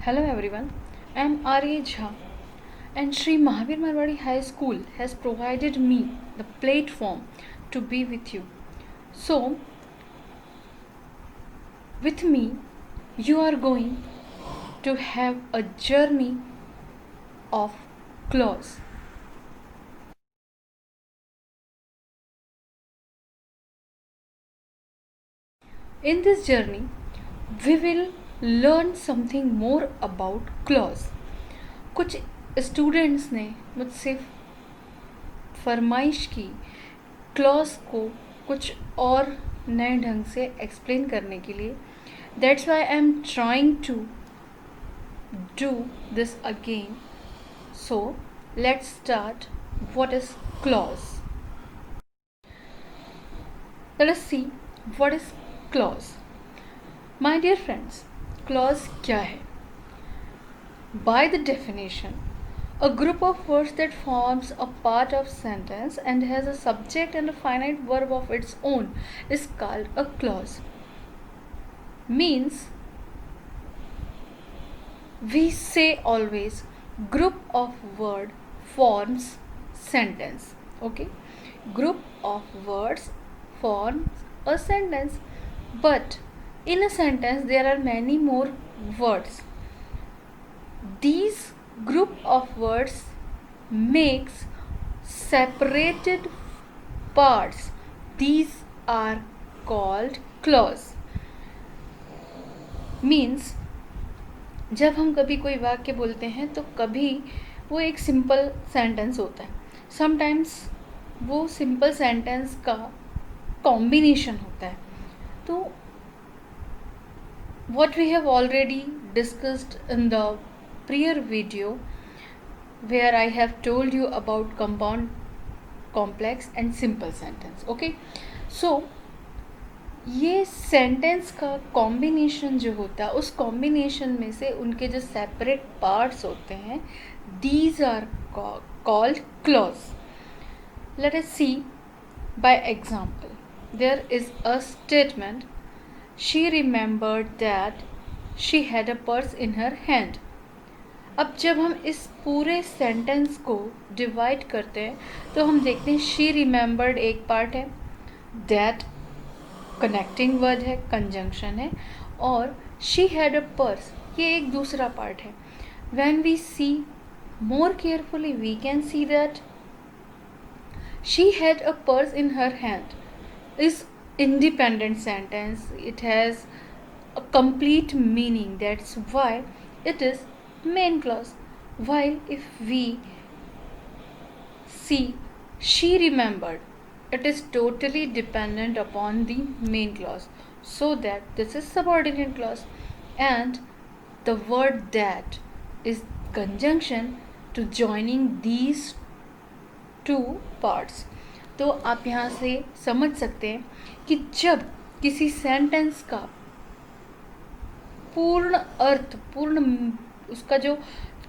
Hello everyone, I am Arya Jha and Sri Mahavir Marwadi High School has provided me the platform to be with you. So, with me, you are going to have a journey of claws. In this journey, we will learn something more about claws. कुछ students ने मुझसे फरमाइश की clause को कुछ और नए ढंग से एक्सप्लेन करने के लिए. That's why I am trying to do this again. So let's start. What is clause? Let us see what is clause. My dear friends, clause क्या है? By the definition, a group of words that forms a part of sentence and has a subject and a finite verb of its own is called a clause. Means we say always group of word forms sentence. Okay, group of words forms a sentence, but in a sentence there are many more words. These group of words makes separated parts. These are called clause. Means जब हम कभी कोई वाक्य बोलते हैं तो कभी वो एक सिंपल सेंटेंस होता है, समटाइम्स वो सिंपल सेंटेंस का कॉम्बिनेशन होता है. तो what we have already discussed in the prior video where I have told you about compound, complex and simple sentence. Okay, so ये सेंटेंस का कॉम्बिनेशन जो होता है, उस कॉम्बिनेशन में से उनके जो सेपरेट पार्ट्स होते हैं, these are called clause. Let us see by example. There is a statement, she remembered that she had a purse in her hand. अब जब हम इस पूरे सेंटेंस को डिवाइड करते हैं तो हम देखते हैं शी रिमेंबर्ड एक पार्ट है, दैट कनेक्टिंग वर्ड है, कंजंक्शन है, और शी हैड अ पर्स ये एक दूसरा पार्ट है. When we see more carefully we can see that she had a purse in her hand is independent sentence. It has a complete meaning. That's why it is main clause. While if we see she remembered, it is totally dependent upon the main clause, so that this is subordinate clause, and the word that is conjunction to joining these two parts. तो आप यहाँ से समझ सकते हैं कि जब किसी सेंटेंस का पूर्ण अर्थ, पूर्ण उसका जो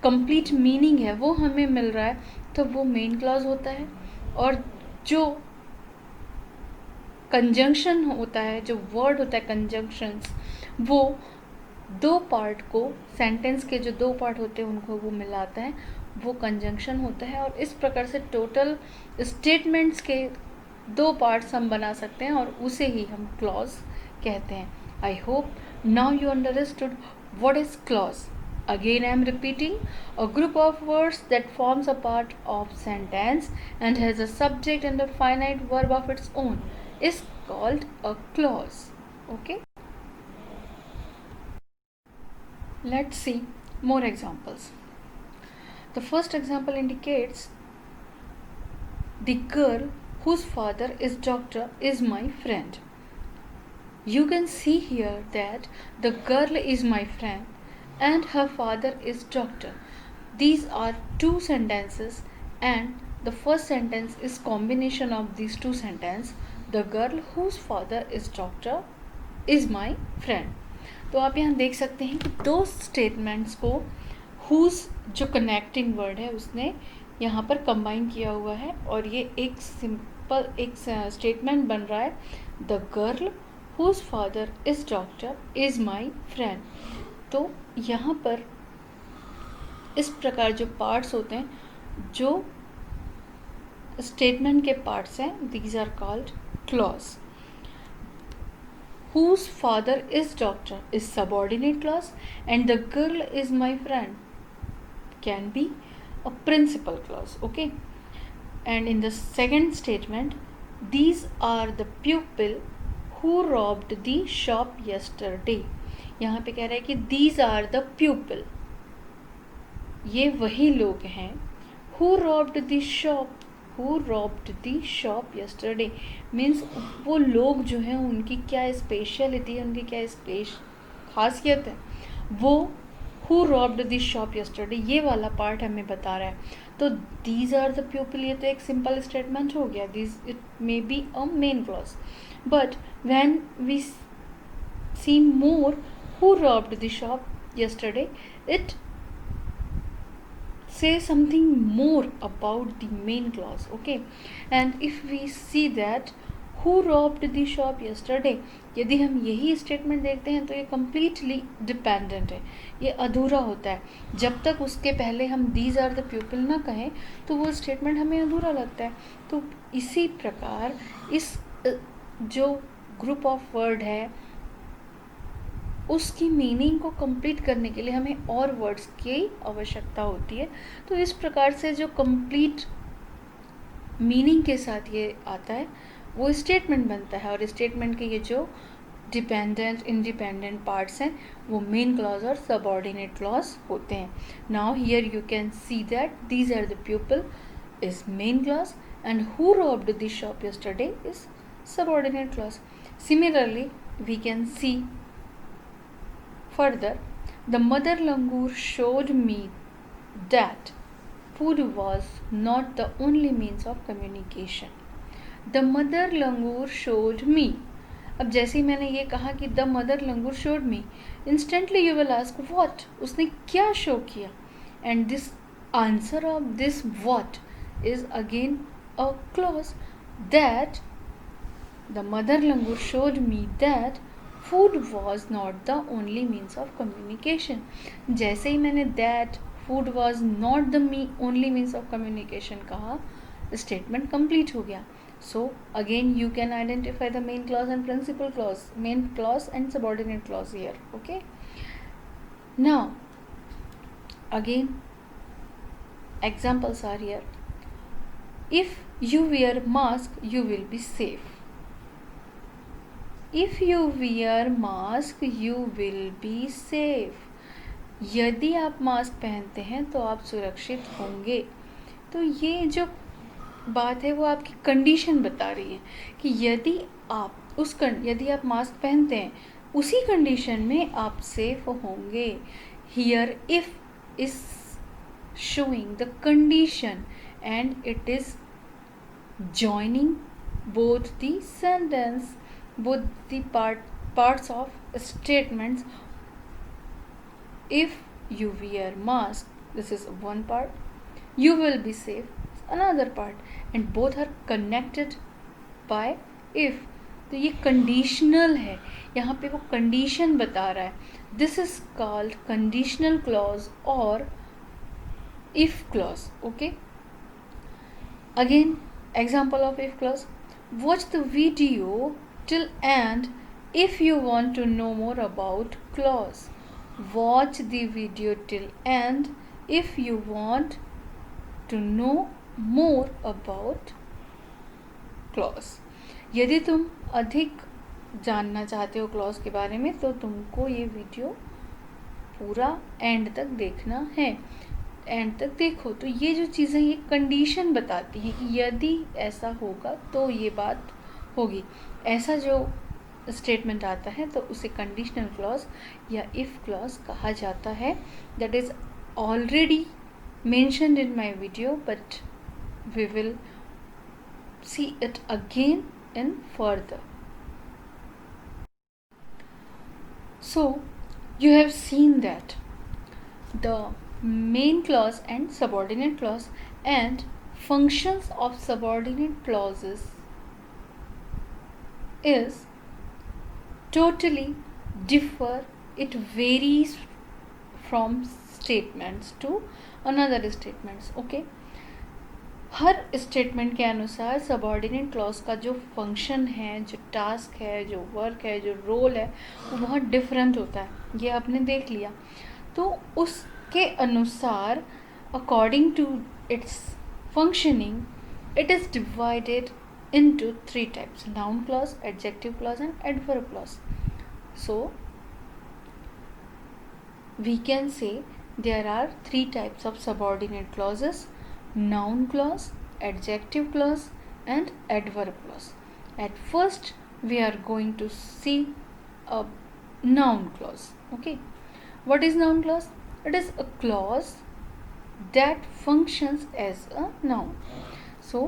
कंप्लीट मीनिंग है वो हमें मिल रहा है, तो वो मेन क्लॉज होता है. और जो कंजंक्शन होता है, जो वर्ड होता है कंजंक्शंस, वो दो पार्ट को, सेंटेंस के जो दो पार्ट होते हैं उनको वो मिलाता है, वो कंजंक्शन होता है. और इस प्रकार से टोटल स्टेटमेंट्स के दो पार्ट्स हम बना सकते हैं और उसे ही हम क्लॉज कहते हैं. आई hope now you understood what is clause. Again I am repeating, a group of words that forms a part of sentence and has a subject and a finite verb of its own is called a clause. Okay, let's see more examples. The first example indicates the girl whose father is doctor is my friend. You can see here that the girl is my friend and her father is doctor. These are two sentences and the first sentence is combination of these two sentences. The girl whose father is doctor is my friend. तो आप यहाँ देख सकते हैं कि दो statements को whose जो कनेक्टिंग वर्ड है उसने यहाँ पर कंबाइन किया हुआ है और ये एक सिंपल एक स्टेटमेंट बन रहा है. The girl whose father is doctor is my friend. तो यहाँ पर इस प्रकार जो पार्ट्स होते हैं, जो स्टेटमेंट के पार्ट्स हैं, these are called clause. Whose father is doctor is subordinate clause, and the girl is my friend can be a principal clause. Okay, and in the second statement, these are the pupil who robbed the shop yesterday. यहाँ पे कह रहा है कि these are the pupil, ये वही लोग हैं. Who robbed the shop? Who robbed the shop yesterday means वो लोग जो हैं उनकी क्या स्पेशलिटी है, उनकी क्या खासियत है, वो who robbed the shop yesterday ये वाला पार्ट हमें बता रहा है. तो these are the pupil, ये तो एक सिंपल स्टेटमेंट हो गया. These it may be a main clause, but when we see more who robbed the shop yesterday, it say something more about the main clause. Okay, and if we see that who robbed the shop yesterday, यदि हम यही statement देखते हैं तो ये completely dependent है, ये अधूरा होता है. जब तक उसके पहले हम these are the pupil ना कहें तो वो स्टेटमेंट हमें अधूरा लगता है. तो इसी प्रकार इस जो ग्रुप ऑफ वर्ड है उसकी मीनिंग को कंप्लीट करने के लिए हमें और वर्ड्स की आवश्यकता होती है. तो इस प्रकार से जो कंप्लीट मीनिंग के साथ ये आता है वो स्टेटमेंट बनता है, और स्टेटमेंट के ये जो डिपेंडेंट इंडिपेंडेंट पार्ट्स हैं वो मेन क्लॉज और सबऑर्डिनेट क्लॉज होते हैं. Now here you can see that these are the people is main clause and who robbed the shop yesterday is subordinate clause. Similarly we can see further, the mother langur showed me that food was not the only means of communication. The mother langur showed me. अब जैसे ही मैंने ये कहा कि the mother langur showed me, instantly you will ask what? उसने क्या show किया? And this answer of this what is again a clause, that the mother langur showed me that food was not the only means of communication. जैसे ही मैंने that food was not the only means of communication कहा, statement complete हो गया. So again you can identify the main clause and principal clause, main clause and subordinate clause here. Okay, now again examples are here. If you wear mask you will be safe. If you wear mask you will be safe. यदि आप mask पहनते हैं तो आप सुरक्षित होंगे. तो ये जो बात है वो आपकी कंडीशन बता रही है कि यदि आप मास्क पहनते हैं उसी कंडीशन में आप सेफ होंगे. Here if is showing the condition and it is joining both the sentence, both the parts of statements. If you wear mask, this is one part, you will be safe, another part, and both are connected by if. तो ये conditional है, यहाँ पे वो condition बता रहा है. This is called conditional clause और if clause. Okay, again example of if clause. Watch the video till end if you want to know more about clause. Watch the video till end if you want to know more about clause. यदि तुम अधिक जानना चाहते हो clause के बारे में तो तुमको ये वीडियो पूरा एंड तक देखना है. एंड तक देखो. तो ये जो चीज़ें ये कंडीशन बताती हैं कि यदि ऐसा होगा तो ये बात होगी. ऐसा जो स्टेटमेंट आता है तो उसे कंडीशनल क्लॉज या इफ़ क्लॉज कहा जाता है. That is already mentioned in my video, but we will see it again in further. So you have seen that the main clause and subordinate clause and functions of subordinate clauses is totally differ. It varies from statements to another statements. Okay, her statement के अनुसार subordinate clause का जो function है, जो task है, जो work है, जो रोल है, वो बहुत डिफरेंट होता है। ये आपने देख लिया। तो उसके अनुसार according to its functioning it is divided into three types: noun clause, adjective clause and adverb clause. So we can say there are three types of subordinate clauses: noun clause, adjective clause and adverb clause. At first we are going to see a noun clause. Okay, what is noun clause? It is a clause that functions as a noun. सो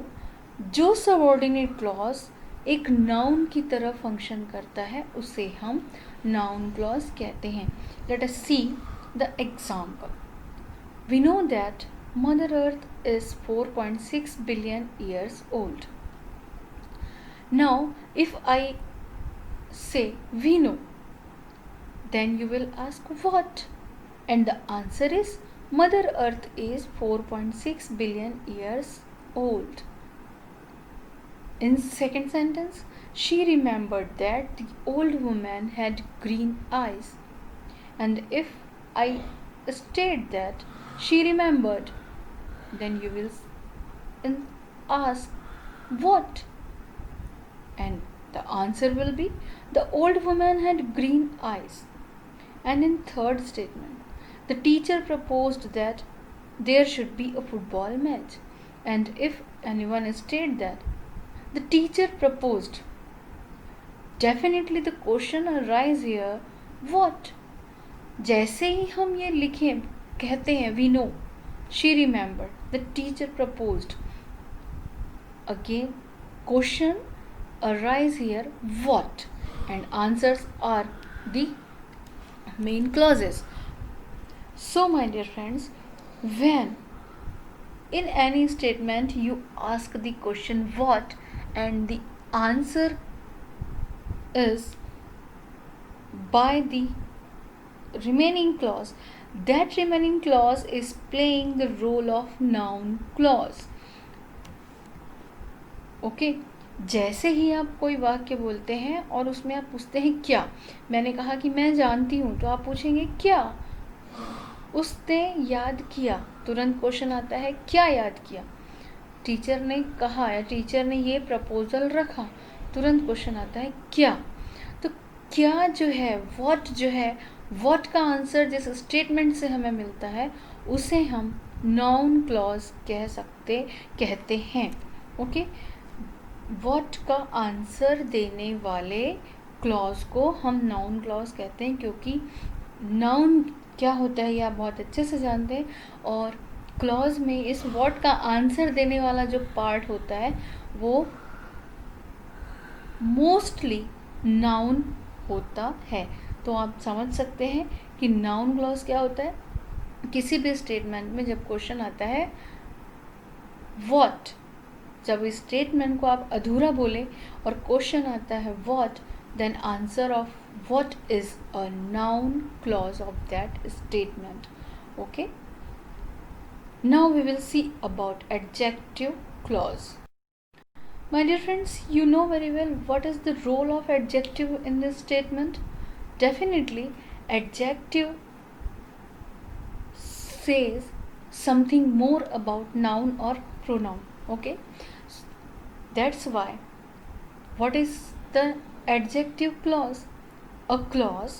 जो subordinate clause एक noun की तरह function करता है उसे हम noun clause कहते हैं. Let us see the example. We know that mother earth is 4.6 billion years old. Now if I say we know, then you will ask what, and the answer is mother earth is 4.6 billion years old. In second sentence, she remembered that the old woman had green eyes. And if I state that she remembered, then you will ask what, and the answer will be the old woman had green eyes. And in third statement, the teacher proposed that there should be a football match. And if anyone state that the teacher proposed, definitely the question arise here, what? जैसे ही हम ये लिखें, कहते हैं we know, she remembered, the teacher proposed, again question arise here, what? And answers are the main clauses. So my dear friends, when in any statement you ask the question what and the answer is by the remaining clause, that remaining clause is playing the role of noun clause. Okay, जैसे ही आप कोई वाक्य बोलते हैं और उसमें आप पूछते हैं क्या, मैंने कहा कि मैं जानती हूँ, तो आप पूछेंगे क्या, उसने याद किया, तुरंत क्वेश्चन आता है क्या याद किया. टीचर ने कहा या टीचर ने ये प्रपोजल रखा, तुरंत क्वेश्चन आता है क्या. तो क्या जो है, व्हाट जो है, व्हाट का आंसर जिस स्टेटमेंट से हमें मिलता है उसे हम नाउन क्लॉज कहते हैं. ओके, व्हाट का आंसर देने वाले क्लॉज को हम नाउन क्लॉज कहते हैं, क्योंकि नाउन क्या होता है ये आप बहुत अच्छे से जानते हैं, और क्लॉज में इस व्हाट का आंसर देने वाला जो पार्ट होता है वो मोस्टली नाउन होता है. तो आप समझ सकते हैं कि नाउन क्लॉज क्या होता है. किसी भी स्टेटमेंट में जब क्वेश्चन आता है व्हाट, जब इस स्टेटमेंट को आप अधूरा बोलें और क्वेश्चन आता है what, then answer of what is a noun clause of that statement. Okay, now we will see about adjective clause. My dear friends, you know very well what is the role of adjective in this statement. Definitely adjective says something more about noun or pronoun. Okay, that's why what is the adjective clause? A clause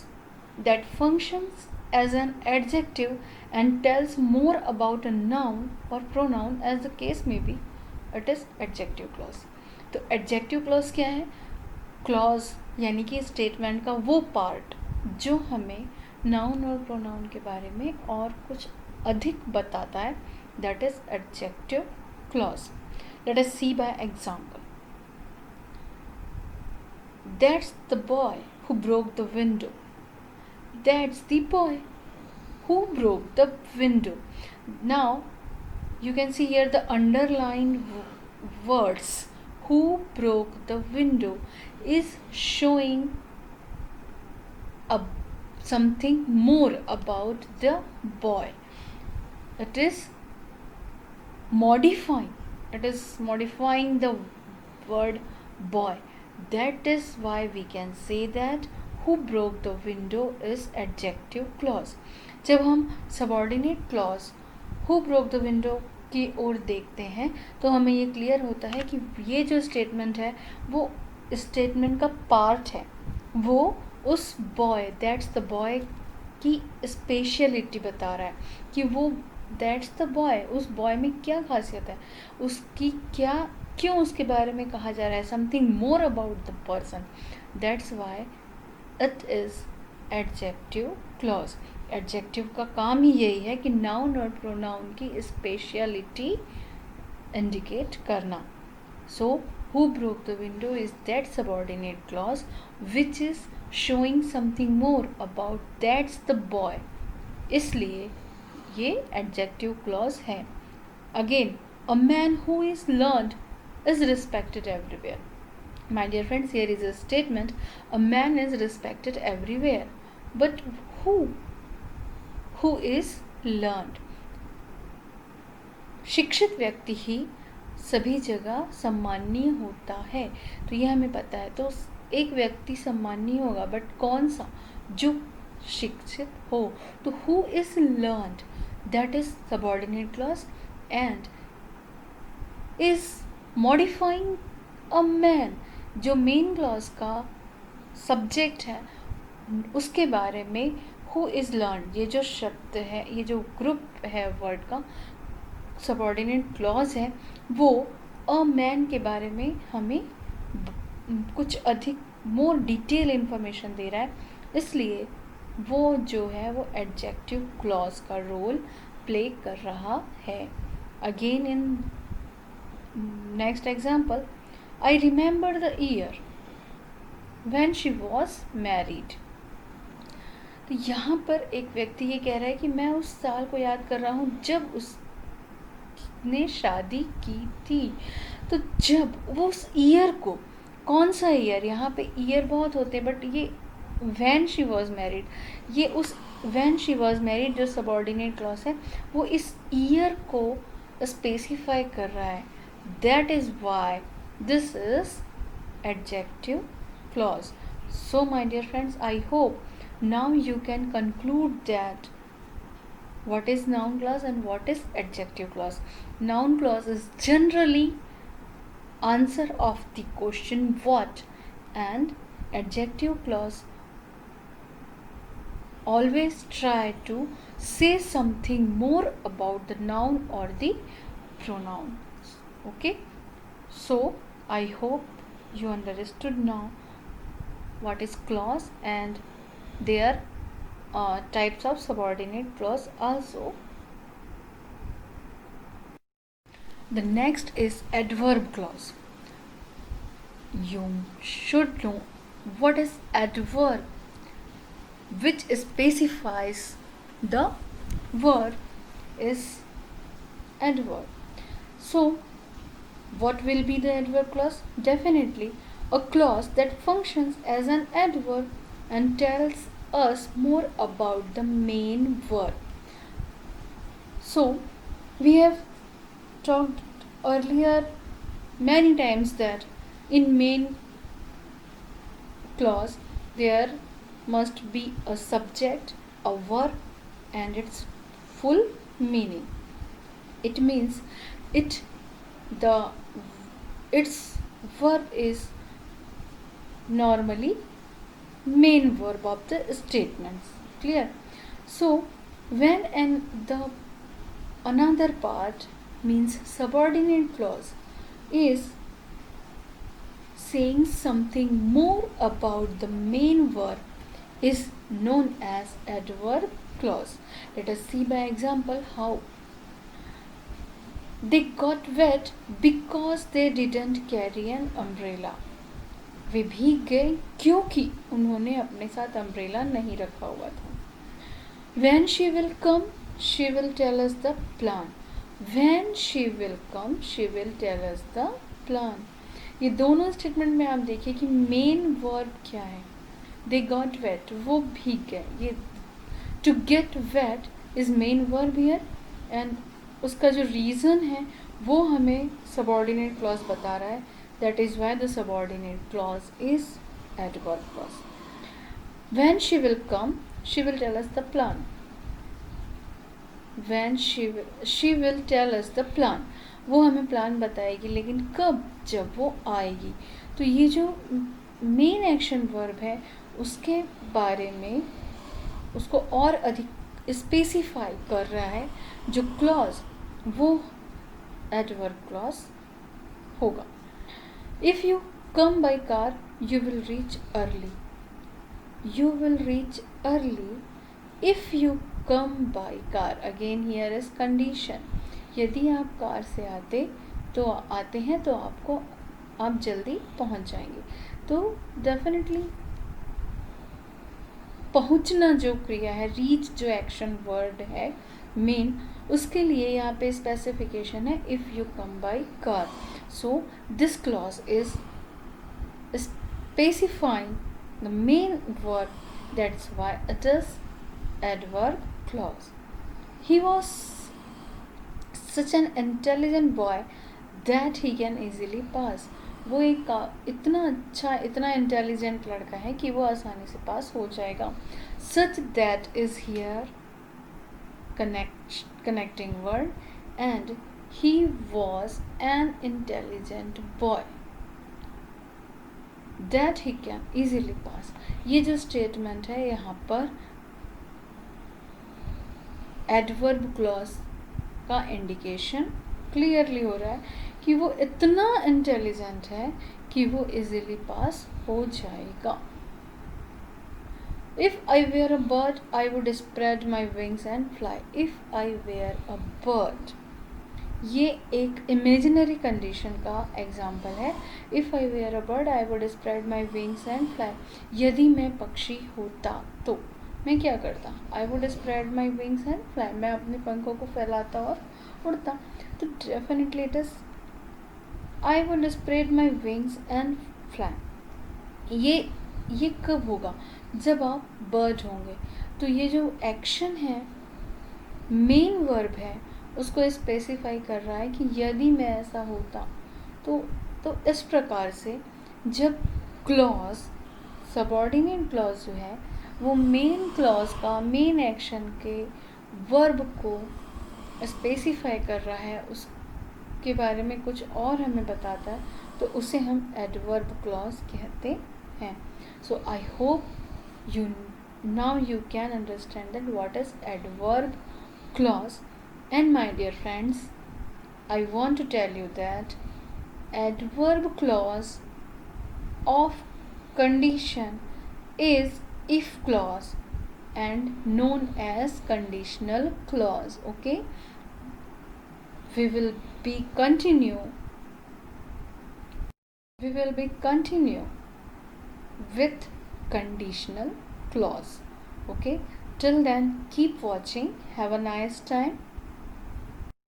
that functions as an adjective and tells more about a noun or pronoun as the case may be, it is adjective clause. तो adjective clause क्या है? clause यानी कि statement का वो part जो हमें noun और प्रोनाउन के बारे में और कुछ अधिक बताता है, that is adjective clause. Let us see by example. That's the boy who broke the window. That's the boy who broke the window. Now you can see here the underlined words who broke the window is showing something more about the boy. it is modifying. It is modifying the word boy. That is why we can say that who broke the window is adjective clause. जब हम subordinate clause who broke the window की ओर देखते हैं तो हमें ये clear होता है कि ये जो स्टेटमेंट है वो स्टेटमेंट का पार्ट है, वो उस बॉय, दैट्स द बॉय की स्पेशलिटी बता रहा है कि वो दैट्स द बॉय, उस बॉय में क्या खासियत है, उसकी क्या, क्यों उसके बारे में कहा जा रहा है, something more about the person. That's why it is adjective clause. Adjective का काम ही यही है कि नाउन और प्रोनाउन की स्पेशलिटी इंडिकेट करना. सो who broke the window is that subordinate clause which is showing something more about that's the boy. इसलिए ये adjective clause है. Again, a man who is learned is respected everywhere. My dear friends, here is a statement: a man is respected everywhere. But who is learned? शिक्षित व्यक्ति ही सभी जगह सम्माननीय होता है. तो यह हमें पता है. तो एक व्यक्ति सम्माननीय होगा, बट कौन सा? जो शिक्षित हो. तो who is learned, that is subordinate clause and is modifying a man. जो मेन क्लॉज का सब्जेक्ट है उसके बारे में हु इज लर्न्ड, ये जो शब्द है, ये जो ग्रुप है वर्ड का, सबऑर्डिनेट क्लॉज है, वो अ मैन के बारे में हमें कुछ अधिक मोर डिटेल इन्फॉर्मेशन दे रहा है. इसलिए वो जो है वो एडजेक्टिव क्लॉज का रोल प्ले कर रहा है. Again in next example, I remember the year when she was married. तो यहाँ पर एक व्यक्ति ये कह रहा है कि मैं उस साल को याद कर रहा हूँ जब उसने शादी की थी. तो जब वो उस ईयर को, कौन सा ईयर, यहाँ पे ईयर बहुत होते हैं बट ये व्हेन शी वॉज मैरिड, ये उस व्हेन शी वॉज मैरिड जो सबऑर्डिनेट क्लॉज है वो इस ईयर को स्पेसिफाई कर रहा है. That is why this is adjective clause. So my dear friends, I hope now you can conclude that what is noun clause and what is adjective clause. Noun clause is generally answer of the question what, and adjective clause always try to say something more about the noun or the pronoun. Okay, so I hope you understood now what is clause and their types of subordinate clause also. The next is adverb clause. You should know what is adverb, which specifies the verb is adverb. So what will be the adverb clause? Definitely a clause that functions as an adverb and tells us more about the main verb. So we have talked earlier many times that in main clause there must be a subject, a verb and its full meaning. It means its verb is normally main verb of the statements. Clear? So when another part means subordinate clause is saying something more about the main verb is known as adverb clause. Let us see by example how. They got wet because they didn't carry an umbrella. वे भीग गए क्योंकि उन्होंने अपने साथ umbrella नहीं रखा हुआ था. When she will come, she will tell us the plan. When she will come, she will tell us the plan. ये दोनों स्टेटमेंट में आप देखिए कि मेन वर्ब क्या है. They got wet, वो भीग गए. ये to get wet is main verb here and उसका जो रीज़न है वो हमें सबऑर्डिनेट क्लॉज बता रहा है. That is why the subordinate clause is adverb clause. When she will come, she will tell us the plan. When she will tell us the plan. वो हमें प्लान बताएगी, लेकिन कब? जब वो आएगी. तो ये जो मेन एक्शन वर्ब है उसके बारे में उसको और अधिक स्पेसिफाई कर रहा है जो क्लॉज, वो एडवर्ब क्लॉज होगा. If you come by car you will reach early. You will reach early if you come by car. Again here is condition. यदि आप कार से आते हैं तो आप जल्दी पहुंच जाएंगे. तो डेफिनेटली पहुंचना जो क्रिया है, रीच जो एक्शन वर्ड है मेन, उसके लिए यहाँ पे स्पेसिफिकेशन है if you come by car. So this clause is specifying the main verb. That's why it is adverb clause. He was such an intelligent boy that he can easily pass. वो एक इतना अच्छा, इतना intelligent लड़का है कि वो आसानी से पास हो जाएगा. Such that is here connecting word, and he was an intelligent boy that he can easily pass. ये जो स्टेटमेंट है यहाँ पर एडवर्ब क्लॉज का इंडिकेशन क्लियरली हो रहा है कि वो इतना इंटेलिजेंट है कि वो इजीली पास हो जाएगा. If I were a bird I would spread my wings and fly. If I were a bird, ये एक इमेजिनरी कंडीशन का एग्जाम्पल है. If I were a bird I would spread my wings and fly. यदि मैं पक्षी होता तो मैं क्या करता? I would spread my wings and fly. मैं अपने पंखों को फैलाता और उड़ता. तो definitely it is I would spread my wings and fly. ये कब होगा? जब आप बर्ड होंगे. तो ये जो एक्शन है, मेन वर्ब है, उसको स्पेसिफाई कर रहा है कि यदि मैं ऐसा होता तो इस प्रकार से जब क्लॉज, सबऑर्डिनेट क्लॉज जो है वो मेन क्लॉज का, मेन एक्शन के वर्ब को स्पेसिफाई कर रहा है, उसके बारे में कुछ और हमें बताता है, तो उसे हम एडवर्ब क्लॉज कहते हैं. So I hope now you can understand that what is adverb clause. And my dear friends, I want to tell you that adverb clause of condition is if clause and known as conditional clause. Okay, we will be continue with conditional clause. Okay, till then keep watching. Have a nice time.